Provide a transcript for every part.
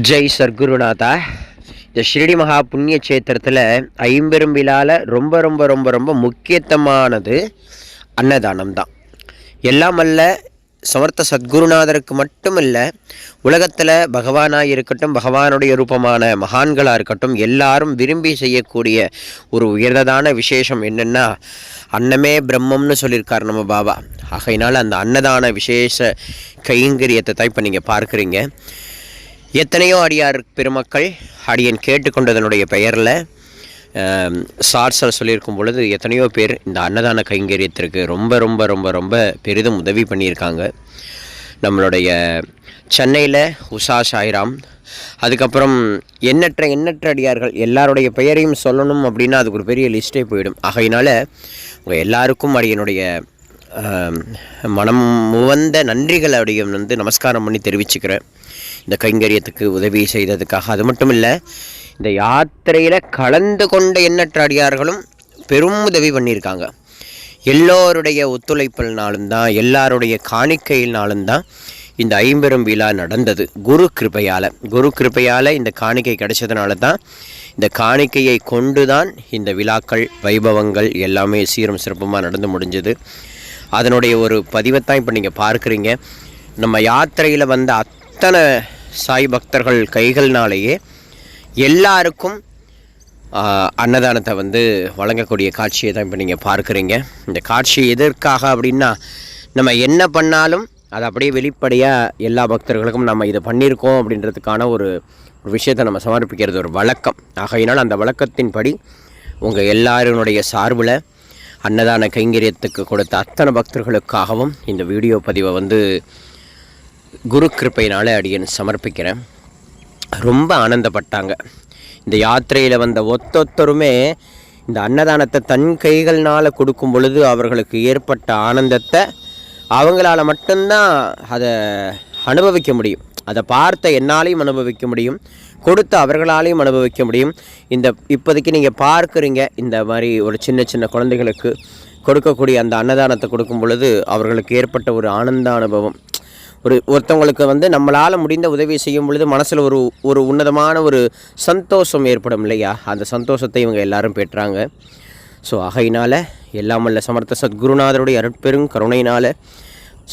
ஜெய் சர்க்குருநாதா. இந்த ஷிரடி மகா புண்ணிய கஷேத்திரத்தில் ஐம்பெரும் விழாவில் ரொம்ப ரொம்ப ரொம்ப ரொம்ப முக்கியத்துவமானது அன்னதானம் தான். எல்லாம் அல்ல சமர்த்த சத்குருநாதருக்கு மட்டுமில்லை, உலகத்தில் பகவானாக இருக்கட்டும், பகவானுடைய ரூபமான மகான்களாக இருக்கட்டும், எல்லாரும் விரும்பி செய்யக்கூடிய ஒரு உயர்ந்ததான விசேஷம் என்னென்னா, அன்னமே பிரம்மம்னு சொல்லியிருக்கார் நம்ம பாபா. ஆகையினால் அந்த அன்னதான விசேஷ கைங்கரியத்தை தான் இப்போ நீங்கள் பார்க்குறீங்க. எத்தனையோ அடியார் பெருமக்கள் அடியன் கேட்டுக்கொண்டதனுடைய பெயரில் சார்ஸில் சொல்லியிருக்கும் பொழுது எத்தனையோ பேர் இந்த அன்னதான கைங்கரியத்திற்கு ரொம்ப ரொம்ப ரொம்ப ரொம்ப பெரிதும் உதவி பண்ணியிருக்காங்க. நம்மளுடைய சென்னையில் உஷா சாய்ராம், அதுக்கப்புறம் எண்ணற்ற அடியார்கள், எல்லாருடைய பெயரையும் சொல்லணும் அப்படின்னா அதுக்கு ஒரு பெரிய லிஸ்ட்டே போயிடும். ஆகையினால் உங்கள் எல்லாருக்கும் அடியனுடைய மனம் முவந்த நன்றிகள் அடியும் நமஸ்காரம் பண்ணி தெரிவிச்சுக்கிறேன் இந்த கைங்கரியத்துக்கு உதவி செய்ததுக்காக. அது மட்டும் இல்லை, இந்த யாத்திரையில் கலந்து கொண்ட எண்ணற்ற அடியார்களும் பெரும் உதவி பண்ணியிருக்காங்க. எல்லோருடைய ஒத்துழைப்பினாலும் தான், எல்லாருடைய காணிக்கையினாலும் தான் இந்த ஐம்பெரும் விழா நடந்தது. குரு கிருபையால் இந்த காணிக்கை கிடைச்சதுனால தான், இந்த காணிக்கையை கொண்டு தான் இந்த விழாக்கள் வைபவங்கள் எல்லாமே சீரும் சிறப்புமாக நடந்து முடிஞ்சது. அதனுடைய ஒரு பதிவைத்தான் இப்போ நீங்கள் பார்க்குறீங்க. நம்ம யாத்திரையில் வந்த அத்தனை சாய் பக்தர்கள் கைகள்னாலேயே எல்லாருக்கும் அன்னதானத்தை வழங்கக்கூடிய காட்சியை தான் இப்போ நீங்கள் பார்க்குறீங்க. இந்த காட்சி எதற்காக அப்படின்னா, நம்ம என்ன பண்ணாலும் அதை அப்படியே வெளிப்படையாக எல்லா பக்தர்களுக்கும் நம்ம இதை பண்ணியிருக்கோம் அப்படின்றதுக்கான ஒரு விஷயத்தை நம்ம சமர்ப்பிக்கிறது ஒரு வழக்கம். ஆகையினால் அந்த வழக்கத்தின்படி உங்கள் எல்லாருடைய சார்பில் அன்னதான கைங்கரியத்துக்கு கொடுத்த அத்தனை பக்தர்களுக்காகவும் இந்த வீடியோ பதிவை குரு கிருப்பையினால் அடியன் சமர்ப்பிக்கிறேன். ரொம்ப ஆனந்தப்பட்டாங்க. இந்த யாத்திரையில் வந்த ஒத்தொத்தருமே இந்த அன்னதானத்தை தன் கைகள்னால் கொடுக்கும் பொழுது அவர்களுக்கு ஏற்பட்ட ஆனந்தத்தை அவங்களால மட்டும்தான் அதை அனுபவிக்க முடியும். அதை பார்த்த என்னாலையும் அனுபவிக்க முடியும், கொடுத்த அவர்களாலையும் அனுபவிக்க முடியும். இப்போதைக்கு நீங்கள் பார்க்குறீங்க, இந்த மாதிரி ஒரு சின்ன குழந்தைகளுக்கு கொடுக்கக்கூடிய அந்த அன்னதானத்தை கொடுக்கும் பொழுது அவர்களுக்கு ஏற்பட்ட ஒரு ஆனந்த அனுபவம். ஒருத்தவங்களுக்கு நம்மளால் முடிந்த உதவி செய்யும் பொழுது மனசில் ஒரு உன்னதமான ஒரு சந்தோஷம் ஏற்படும் இல்லையா? அந்த சந்தோஷத்தை இவங்க எல்லாரும் பெற்றாங்க. ஸோ ஆகையினால் எல்லாமல்ல சமர்த்த சத்குருநாதருடைய அருட்பெரும் கருணையினால்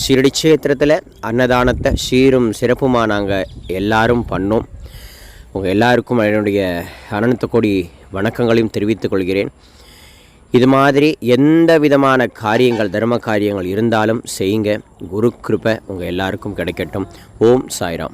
ஷிரடி க்ஷேத்திரத்தில் அன்னதானத்தை சீரும் சிறப்புமாக நாங்கள் எல்லாரும் பண்ணோம். உங்கள் எல்லாருக்கும் என்னுடைய அனந்த கோடி வணக்கங்களையும் தெரிவித்துக் கொள்கிறேன். இது மாதிரி எந்த விதமான காரியங்கள், தர்ம காரியங்கள் இருந்தாலும் செய்யுங்க. குரு கிருபை உங்கள் எல்லாருக்கும் கிடைக்கட்டும். ஓம் சாய்ராம்.